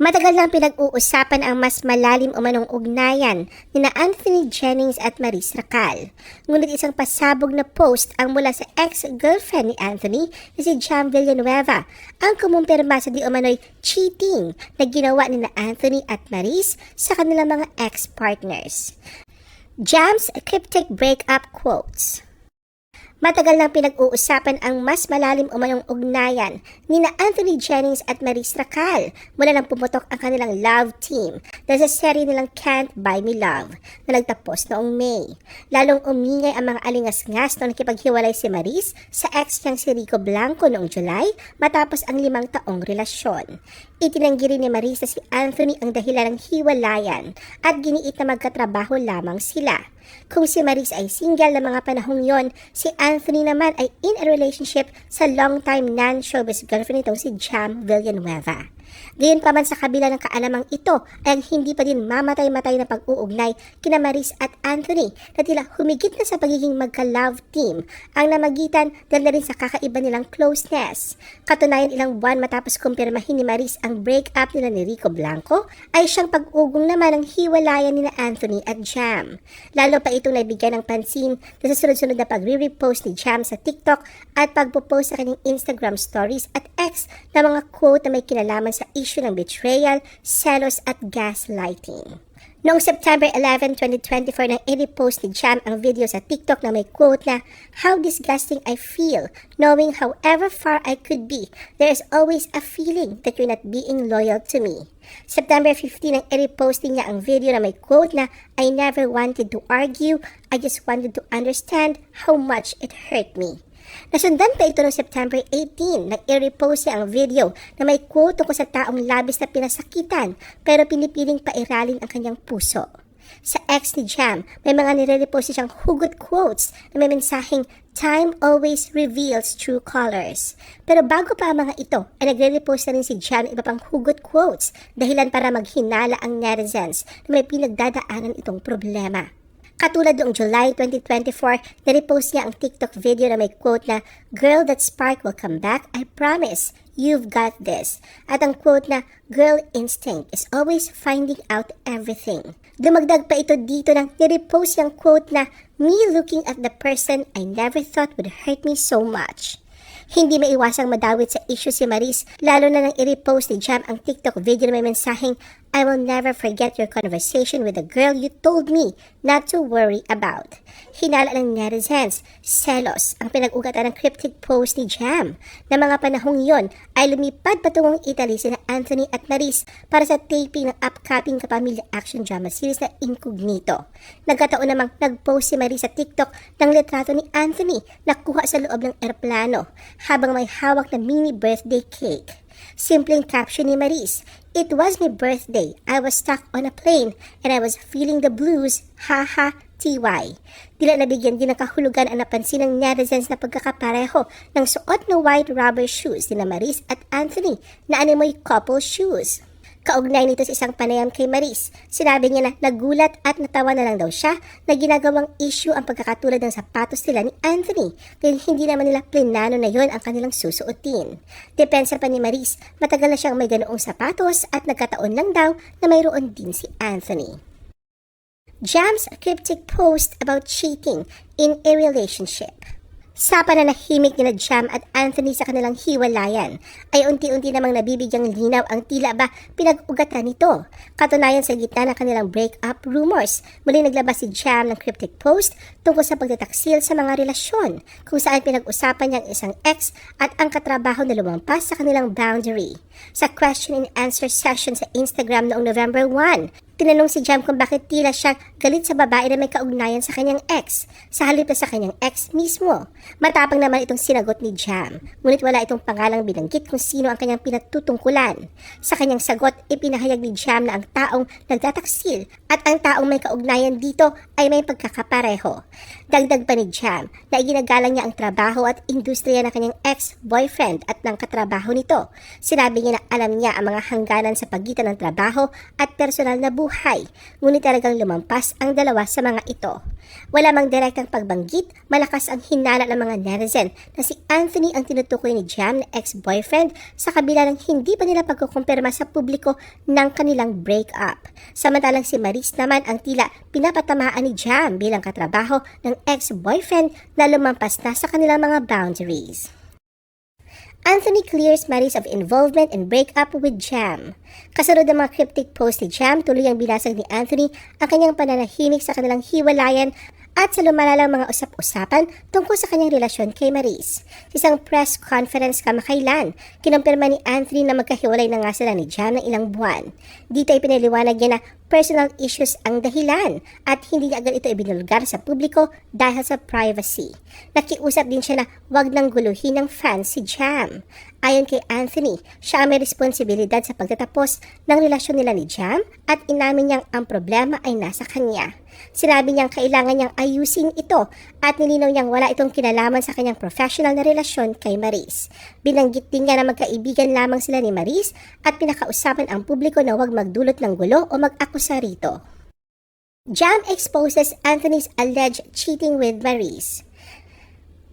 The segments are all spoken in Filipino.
Matagal nang pinag-uusapan ang mas malalim umanong ugnayan nina Anthony Jennings at Maris Racal. Ngunit isang pasabog na post ang mula sa ex-girlfriend ni Anthony na si Jam Villanueva ang kumumpirma sa di umano'y cheating na ginawa nina Anthony at Maris sa kanilang mga ex-partners. Jam's cryptic breakup quotes. Matagal nang pinag-uusapan ang mas malalim umanong ugnayan nina Anthony Jennings at Maris Racal mula nang pumutok ang kanilang love team dahil sa serye nilang Can't Buy Me Love na nagtapos noong May. Lalong umingay ang mga alingas-ngas nang nakipaghiwalay si Maris sa ex niyang si Rico Blanco noong July matapos ang 5 taong relasyon. Itinanggi rin ni Maris na si Anthony ang dahilan ng hiwalayan at giniit na magkatrabaho lamang sila. Kung si Maris ay single na mga panahong yon, si Anthony naman ay in a relationship sa long-time non-showbiz girlfriend nitong si Jam Villanueva. Gayon pa man sa kabila ng kaalamang ito ay ang hindi pa din mamatay-matay na pag-uugnay kina Maris at Anthony na tila humigit na sa pagiging magka-love team ang namagitan dahil na rin sa kakaiba nilang closeness. Katunayan ilang buwan matapos kumpirmahin ni Maris ang breakup nila ni Rico Blanco ay siyang pag-ugong naman ng hiwalayan ni Anthony at Jam. Lalo pa itong nabigyan ng pansin sa sunod-sunod na pagre-repost ni Jam sa TikTok at pagpo-post sa kanyang Instagram stories at X na mga quote na may kinalaman sa issue ng betrayal, selos at gaslighting. Noong September 11, 2024 nang i-repost ni Jam ang video sa TikTok na may quote na, "How disgusting I feel, knowing however far I could be, there is always a feeling that you're not being loyal to me." September 15 nang i-repost niya ang video na may quote na, "I never wanted to argue, I just wanted to understand how much it hurt me." Nasundan pa ito noong September 18 nang i-repost niya ang video na may quote tungkol sa taong labis na pinasakitan pero pinipiling pairalin ang kanyang puso. Sa ex ni Jam, may mga nire-repost siyang hugot quotes na may mensaheng "Time always reveals true colors." Pero bago pa ang mga ito, ay nagre-repost na rin si Jam iba pang hugot quotes dahilan para maghinala ang netizens na may pinagdadaanan itong problema. Katulad noong July 2024, na-repost niya ang TikTok video na may quote na, "Girl, that spark will come back, I promise. You've got this." At ang quote na, "Girl instinct is always finding out everything." Dumagdag pa ito dito nang ni-repost yung quote na, "Me looking at the person I never thought would hurt me so much." Hindi maiwasang madawit sa issue si Maris, lalo na nang i-repost ni Jam ang TikTok video na may mensaheng, "I will never forget your conversation with the girl you told me not to worry about." Hinala ng netizens, selos ang pinag-ugatan ng cryptic post ni Jam. Na mga panahong yon ay lumipad patungong Italy sina Anthony at Maris para sa taping ng upcoming kapamilya action drama series na Incognito. Nagkataon namang nag-post si Maris sa TikTok ng litrato ni Anthony na kuha sa loob ng eroplano habang may hawak na mini birthday cake. Simpleng caption ni Maris, "It was my birthday. I was stuck on a plane and I was feeling the blues. Haha, TY." Tila nabigyan din ng kahulugan ang napansin ng netizens na pagkakapareho ng suot na white rubber shoes ni Maris at Anthony na animoy couple shoes. Kaugnay nito sa isang panayam kay Maris, sinabi niya na nagulat at natawa na lang daw siya na ginagawang issue ang pagkakatulad ng sapatos nila ni Anthony dahil hindi naman nila plinano na yon ang kanilang susuotin. Depensa pa ni Maris, matagal na siyang may ganoong sapatos at nagkataon lang daw na mayroon din si Anthony. Jam's cryptic post about cheating in a relationship. Sa pananahimik nila Jam at Anthony sa kanilang hiwalayan, ay unti-unti namang nabibigyang linaw ang tila ba pinag-ugatan nito. Katunayan sa gitna ng kanilang breakup rumors, muli naglabas si Jam ng cryptic post tungkol sa pagtataksil sa mga relasyon, kung saan pinag-usapan niya ang isang ex at ang katrabaho na lumampas sa kanilang boundary. Sa question and answer session sa Instagram noong November 1, tinanong si Jam kung bakit tila siya galit sa babae na may kaugnayan sa kanyang ex, sa halip na sa kanyang ex mismo. Matapang naman itong sinagot ni Jam, ngunit wala itong pangalang binanggit kung sino ang kanyang pinatutungkulan. Sa kanyang sagot, ipinahayag ni Jam na ang taong nagtataksil at ang taong may kaugnayan dito ay may pagkakapareho. Dagdag pa ni Jam na iginagalang niya ang trabaho at industriya ng kanyang ex-boyfriend at ng katrabaho nito. Sinabi niya na alam niya ang mga hangganan sa pagitan ng trabaho at personal na buhay buhay, ngunit talagang lumampas ang dalawa sa mga ito. Wala mang direktang pagbanggit, malakas ang hinala ng mga netizen na si Anthony ang tinutukoy ni Jam na ex-boyfriend sa kabila ng hindi pa nila pagkukumpirma sa publiko ng kanilang breakup. Samantalang si Maris naman ang tila pinapatamaan ni Jam bilang katrabaho ng ex-boyfriend na lumampas na sa kanilang mga boundaries. Anthony clears Maris of involvement and breakup with Jam. Kasunod ng mga cryptic post ni Jam, tuloy ang binasag ni Anthony ang kanyang pananahimik sa kanilang hiwalayan at sa lumalalang mga usap-usapan tungkol sa kanyang relasyon kay Maris. Sa isang press conference kamakailan, kinumpirma ni Anthony na magkahiwalay na nga sila ni Jam ng ilang buwan. Dito ay pinaliwanag niya na personal issues ang dahilan at hindi niya agad ito ibinulgar sa publiko dahil sa privacy. Nakiusap din siya na wag nang guluhin ng fans si Jam. Ayon kay Anthony, siya ang may responsibilidad sa pagtatapos ng relasyon nila ni Jam at inamin niyang ang problema ay nasa kanya. Sinabi niyang kailangan niyang ayusin ito at nilinaw niyang wala itong kinalaman sa kanyang professional na relasyon kay Maris. Binanggit din niya na magkaibigan lamang sila ni Maris at pinakausapan ang publiko na huwag magdulot ng gulo o mag-akusa rito. Jam exposes Anthony's alleged cheating with Maris.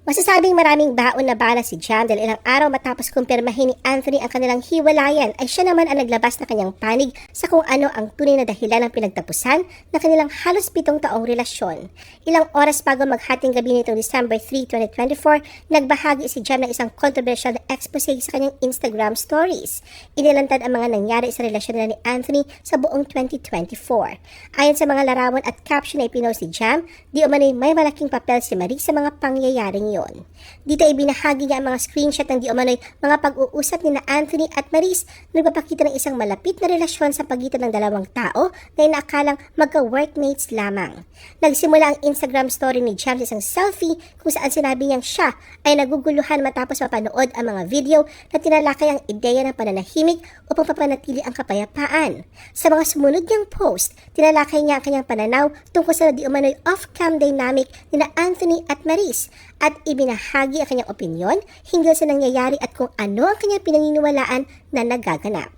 Masasabing maraming baon na bala si Jam dahil ilang araw matapos kumpirmahin ni Anthony ang kanilang hiwalayan ay siya naman ang naglabas na kanyang panig sa kung ano ang tunay na dahilan ng pinagtapusan na kanilang halos 7 taong relasyon. Ilang oras bago maghating gabi nitong December 3, 2024, nagbahagi si Jam ng isang controversial na expose sa kanyang Instagram stories. Inilantad ang mga nangyari sa relasyon nila ni Anthony sa buong 2024. Ayon sa mga larawan at caption na ipinost ni Jam, di umano'y may malaking papel si Maris sa mga pangyayaring yon. Dito ay binahagi niya ang mga screenshot ng di umano'y mga pag-uusap ni na Anthony at Maris na nagpapakita ng isang malapit na relasyon sa pagitan ng dalawang tao na inaakalang magka-workmates lamang. Nagsimula ang Instagram story ni Jam sa isang selfie kung saan sinabi niyang siya ay naguguluhan matapos mapanood ang mga video na tinalakay ang ideya ng pananahimik upang papanatili ang kapayapaan. Sa mga sumunod niyang post, tinalakay niya ang kanyang pananaw tungkol sa di umano'y off-cam dynamic ni na Anthony at Maris at ibinahagi ang kanyang opinyon hinggil sa nangyayari at kung ano ang kanyang pinaniniwalaan na nagaganap.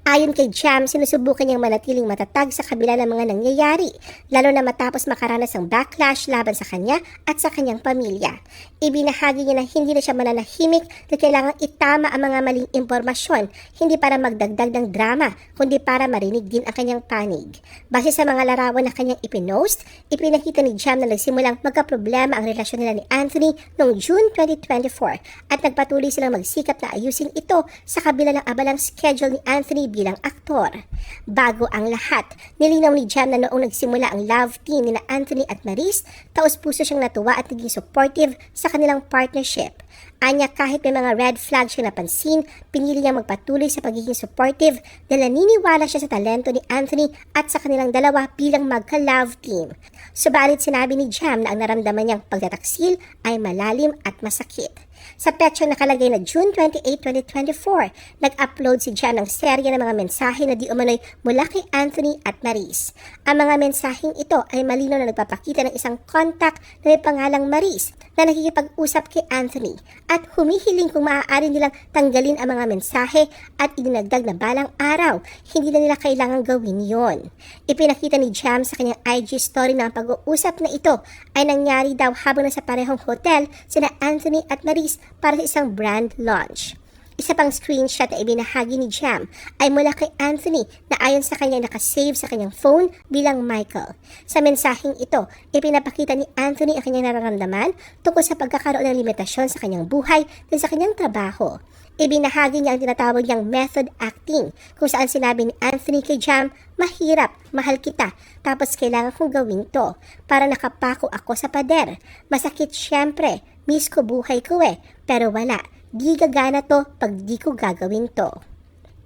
Ayon kay Jam, sinusubukan niyang manatiling matatag sa kabila ng mga nangyayari, lalo na matapos makaranas ng backlash laban sa kanya at sa kanyang pamilya. Ibinahagi niya na hindi na siya mananahimik na kailangang itama ang mga maling impormasyon, hindi para magdagdag ng drama, kundi para marinig din ang kanyang panig. Base sa mga larawan na kanyang ipinost, ipinakita ni Jam na nagsimulang magkaproblema ang relasyon nila ni Anthony noong June 2024 at nagpatuloy silang magsikap na ayusin ito sa kabila ng abalang schedule ni Anthony bilang aktor. Bago ang lahat, nilinaw ni Jam na noong nagsimula ang love team ni na Anthony at Maris, taos-puso siyang natuwa at naging supportive sa kanilang partnership. Anya kahit may mga red flags siyang napansin, pinili niyang magpatuloy sa pagiging supportive dahil naniniwala siya sa talento ni Anthony at sa kanilang dalawa bilang magka-love team. Subalit sinabi ni Jam na ang naramdaman niyang pagtataksil ay malalim at masakit. Sa petsyong nakalagay na June 28, 2024, nag-upload si Jam ng serye ng mga mensahe na di umano'y mula kay Anthony at Maris. Ang mga mensaheng ito ay malinaw na nagpapakita ng isang contact na may pangalang Maris na nakikipag-usap kay Anthony at humihiling kung maaari nilang tanggalin ang mga mensahe at idinagdag na balang araw, hindi na nila kailangang gawin yon. Ipinakita ni Jam sa kanyang IG story na ang pag-uusap na ito ay nangyari daw habang nasa parehong hotel sina Anthony at Maris para sa isang brand launch. Isa pang screenshot na ibinahagi ni Jam ay mula kay Anthony na ayon sa kanya nakasave sa kanyang phone bilang Michael. Sa mensaheng ito, ipinapakita ni Anthony ang kanyang nararamdaman tungkol sa pagkakaroon ng limitasyon sa kanyang buhay at sa kanyang trabaho. Ibinahagi niya ang tinatawag niyang method acting kung saan sinabi ni Anthony kay Jam, "Mahirap, mahal kita, tapos kailangan kong gawin to para nakapako ako sa pader. Masakit syempre, miss ko buhay ko pero wala. Di gagana to pag di ko gagawin to."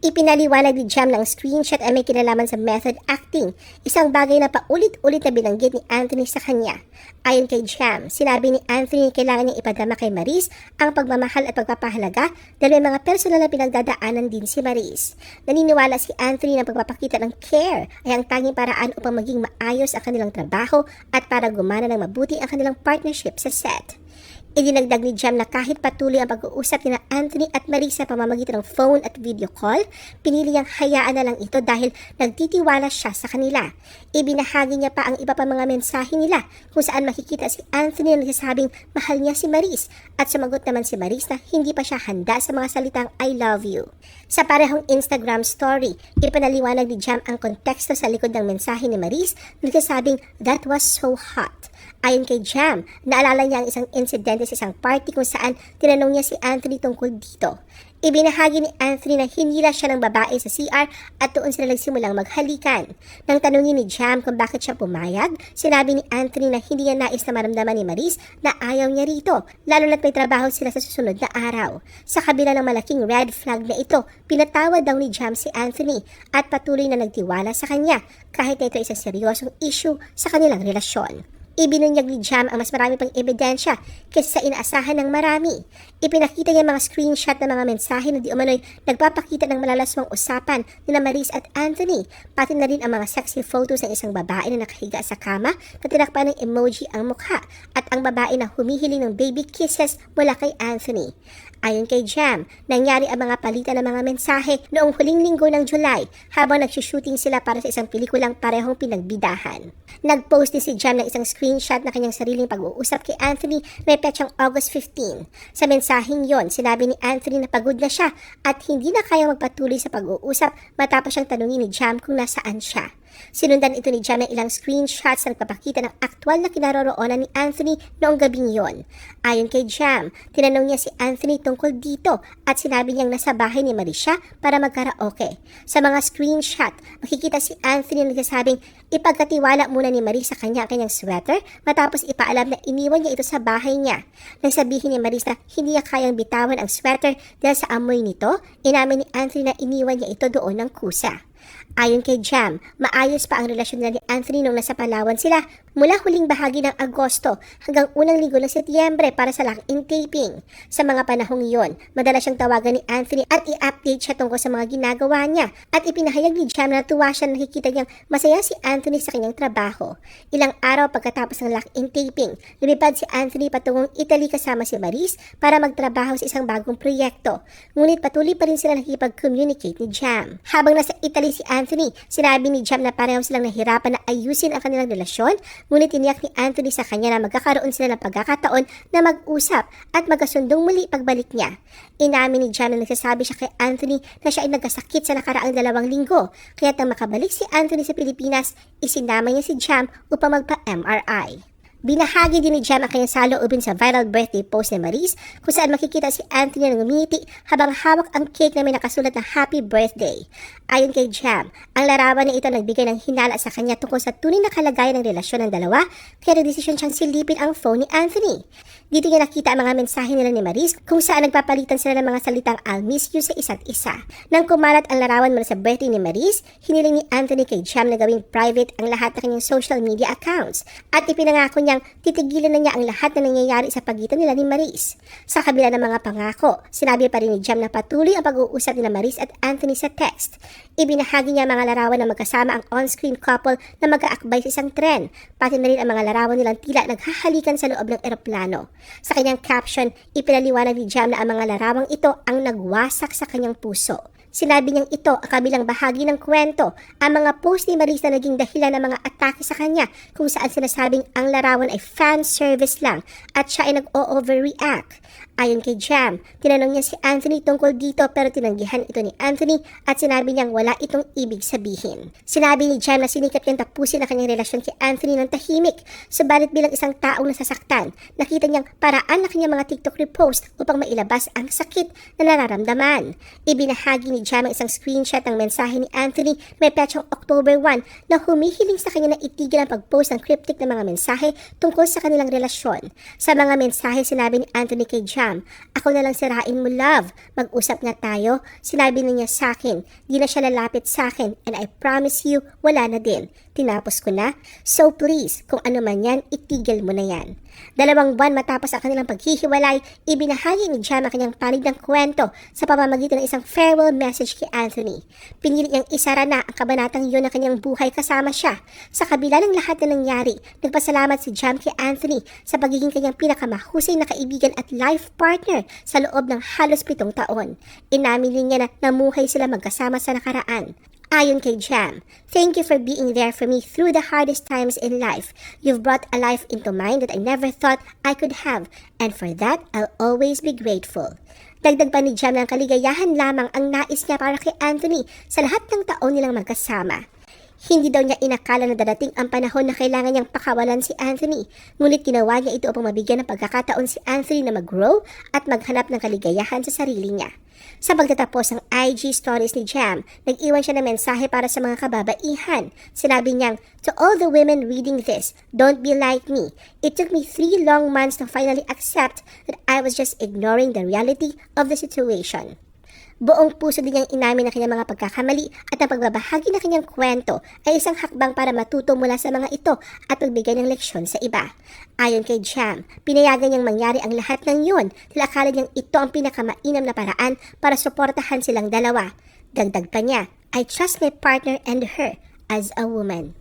Ipinaliwanag ni Jam ng screenshot ay may kinalaman sa method acting, isang bagay na paulit-ulit na binanggit ni Anthony sa kanya. Ayon kay Jam, sinabi ni Anthony na kailangan niyang ipadama kay Maris ang pagmamahal at pagpapahalaga dahil may mga personal na pinagdadaanan din si Maris. Naniniwala si Anthony na pagpapakita ng care ay ang tanging paraan upang maging maayos ang kanilang trabaho at para gumana ng mabuti ang kanilang partnership sa set. Idinagdag ni Jam na kahit patuloy ang pag-uusap ni Anthony at Maris sa pamamagitan ng phone at video call, pinili niyang hayaan na lang ito dahil nagtitiwala siya sa kanila. Ibinahagi niya pa ang iba pa mga mensahe nila kung saan makikita si Anthony na nagsasabing mahal niya si Maris at sumagot naman si Maris na hindi pa siya handa sa mga salitang I love you. Sa parehong Instagram story, ipanaliwanag ni Jam ang konteksto sa likod ng mensahe ni Maris na nagsasabing that was so hot. Ayon kay Jam, naalala niya ang isang insidente sa isang party kung saan tinanong niya si Anthony tungkol dito. Ibinahagi ni Anthony na hinila siya ng babae sa CR at doon sila nagsimulang maghalikan. Nang tanungin ni Jam kung bakit siya pumayag, sinabi ni Anthony na hindi niya nais na maramdaman ni Maris na ayaw niya rito, lalo na't may trabaho sila sa susunod na araw. Sa kabila ng malaking red flag na ito, pinatawad daw ni Jam si Anthony at patuloy na nagtiwala sa kanya kahit na ito isang seryosong issue sa kanilang relasyon. Ibinunyag ni Jam ang mas marami pang ebidensya kaysa sa inaasahan ng marami. Ipinakita niya mga screenshot ng mga mensahe na di umano'y nagpapakita ng malalaswang usapan ni Maris at Anthony, pati na rin ang mga sexy photos ng isang babae na nakahiga sa kama na tinakpan ng emoji ang mukha at ang babae na humihiling ng baby kisses mula kay Anthony. Ayon kay Jam, nangyari ang mga palitan ng mga mensahe noong huling linggo ng July habang nagsushooting sila para sa isang pelikulang parehong pinagbidahan. Nag-post din si Jam ng isang screenshot na kanyang sariling pag-uusap kay Anthony may petsang August 15. Sa mensaheng yon, sinabi ni Anthony na pagod na siya at hindi na kayang magpatuloy sa pag-uusap matapos siyang tanungin ni Jam kung nasaan siya. Sinundan ito ni Jam ng ilang screenshots na nagpapakita ng aktwal na kinaroroonan ni Anthony noong gabing yon. Ayon kay Jam, tinanong niya si Anthony tungkol dito at sinabi niyang nasa bahay ni Marisha para magkaraoke. Sa mga screenshot, makikita si Anthony na nagsasabing ipagkatiwala muna ni Maris sa kanya ang kanyang sweater matapos ipaalam na iniwan niya ito sa bahay niya. Nang sabihin ni Maris na hindi niya kayang bitawan ang sweater dahil sa amoy nito, inamin ni Anthony na iniwan niya ito doon ng kusa. Ayon kay Jam, maayos pa ang relasyon nila ni Anthony nung nasa Palawan sila mula huling bahagi ng Agosto hanggang unang linggo ng Setyembre para sa lock-in taping. Sa mga panahong iyon, madalas siyang tawagan ni Anthony at i-update siya tungkol sa mga ginagawa niya at ipinahayag ni Jam na natuwa siya na nakikita niyang masaya si Anthony sa kanyang trabaho. Ilang araw pagkatapos ng lock-in taping, lumipad si Anthony patungong Italy kasama si Maris para magtrabaho sa isang bagong proyekto. Ngunit patuloy pa rin sila nakikipag-communicate ni Jam. Habang nasa Italy si Anthony, sinabi ni Jam na pareho silang nahirapan na ayusin ang kanilang relasyon, ngunit tiniyak ni Anthony sa kanya na magkakaroon sila ng pagkakataon na mag-usap at magkasundong muli pagbalik niya. Inamin ni Jam na nagsasabi siya kay Anthony na siya ay nagkasakit sa nakaraang 2 linggo, kaya nang makabalik si Anthony sa Pilipinas, isinama niya si Jam upang magpa-MRI. Binahagi din ni Jam ang kanyang saloobin sa viral birthday post ni Maris kung saan makikita si Anthony na ngumiti habang hawak ang cake na may nakasulat na Happy Birthday. Ayon kay Jam, ang larawan na ito nagbigay ng hinala sa kanya tungkol sa tunay na kalagayan ng relasyon ng dalawa kaya nagdesisyon siyang silipin ang phone ni Anthony. Dito niya nakita ang mga mensahe nila ni Maris kung saan nagpapalitan sila ng mga salitang I'll miss you sa isa't isa. Nang kumalat ang larawan mula sa birthday ni Maris, hiniling ni Anthony kay Jam na gawing private ang lahat ng kanyang social media accounts at ipinangako niyang titigilan na niya ang lahat na nangyayari sa pagitan nila ni Maris. Sa kabila ng mga pangako, sinabi pa rin ni Jam na patuloy ang pag-uusap ni Maris at Anthony sa text. Ibinahagi niya mga larawan na magkasama ang on-screen couple na mag-aakbay sa isang tren, pati na rin ang mga larawan nilang tila naghahalikan sa loob ng eroplano. Sa kanyang caption, ipinaliwanag ni Jam na ang mga larawang ito ang nagwasak sa kanyang puso. Sinabi niyang ito ang kabilang bahagi ng kwento, ang mga post ni Maris na naging dahilan ng mga atake sa kanya kung saan sinasabing ang larawan ay fan service lang at siya ay nag-o-overreact. Ayon kay Jam, tinanong niya si Anthony tungkol dito pero tinanggihan ito ni Anthony at sinabi niyang wala itong ibig sabihin. Sinabi ni Jam na sinikap niyang tapusin ang kanyang relasyon kay Anthony ng tahimik, subalit bilang isang taong nasasaktan, nakita niyang paraan na kanyang mga TikTok repost upang mailabas ang sakit na nararamdaman. Ibinahagi ni Jam ang isang screenshot ng mensahe ni Anthony may petsang October 1 na humihiling sa kanya na itigil ang pag-post ng cryptic na mga mensahe tungkol sa kanilang relasyon. Sa mga mensahe, sinabi ni Anthony kay Jam Jam. Ako na lang sirain mo, love. Mag-usap nga tayo. Sinabi na niya sa akin. Di na siya lalapit sa akin. And I promise you, wala na din. Tinapos ko na. So please, kung ano man yan, itigil mo na yan. 2 buwan matapos ang kanilang paghihiwalay, ibinahagi ni Jam ang kanyang panig ng kwento sa pamamagitan ng isang farewell message kay Anthony. Pinilit niyang isara na ang kabanatang yun ng kanyang buhay kasama siya. Sa kabila ng lahat na nangyari, nagpasalamat si Jam kay Anthony sa pagiging kanyang pinakamahusay na kaibigan at life partner sa loob ng halos 7 taon. Inamin din niya na namuhay sila magkasama sa nakaraan. Ayon kay Jam, thank you for being there for me through the hardest times in life. You've brought a life into mine that I never thought I could have, and for that, I'll always be grateful. Dagdag pa ni Jam ng kaligayahan lamang ang nais niya para kay Anthony sa lahat ng taon nilang magkasama. Hindi daw niya inakala na dadating ang panahon na kailangan niyang pakawalan si Anthony, ngunit ginawa niya ito upang mabigyan ng pagkakataon si Anthony na mag-grow at maghanap ng kaligayahan sa sarili niya. Sa pagtatapos ng IG stories ni Jam, nag-iwan siya ng mensahe para sa mga kababaihan. Sinabi niyang, "To all the women reading this, don't be like me. It took me 3 long months to finally accept that I was just ignoring the reality of the situation." Buong puso din niyang inamin ang kanyang mga pagkakamali at ang pagbabahagi ng kanyang kwento ay isang hakbang para matuto mula sa mga ito at magbigay ng leksyon sa iba. Ayon kay Jam, pinayagan niyang mangyari ang lahat ng yun dahil akala niyang ito ang pinakamainam na paraan para suportahan silang dalawa. Dagdag pa niya, "I trust my partner and her as a woman."